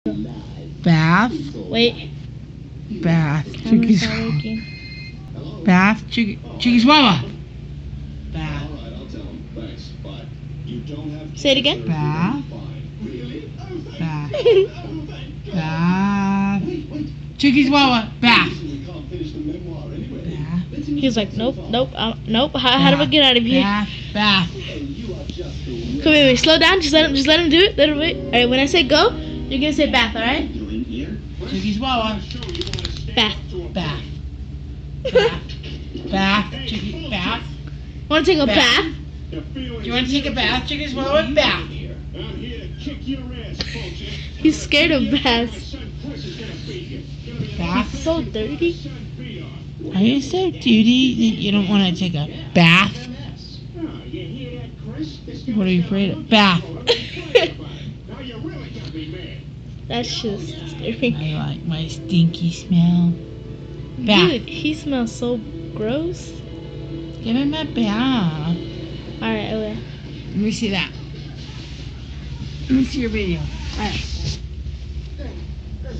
Bath. Wait. Bath. Camera's Chickies. not working. Bath. Chickies Wawa. Bath. Say it again. Bath. Bath. Bath. Chickies Wawa. Bath. Bath. He's like, nope, nope, nope. How do I get out of here? Bath. Bath. Come here, slow down. Just let him do it. Let him wait. All right, when I say go, you're gonna say bath. All right? Chickies Wawa. Bath. Bath. Bath. Bath. Chickies. Bath. Want to take a bath? Do you want to take a bath, Chickies Wawa? Bath. He's scared of baths. Bath. So dirty. Are you so dirty that you don't want to take a bath? What are you afraid of? Bath. That's just disturbing. I like my stinky smell. Bath. Dude, he smells so gross. Give him a bath. Alright, I will. Let me see that. Let me see your video. Alright.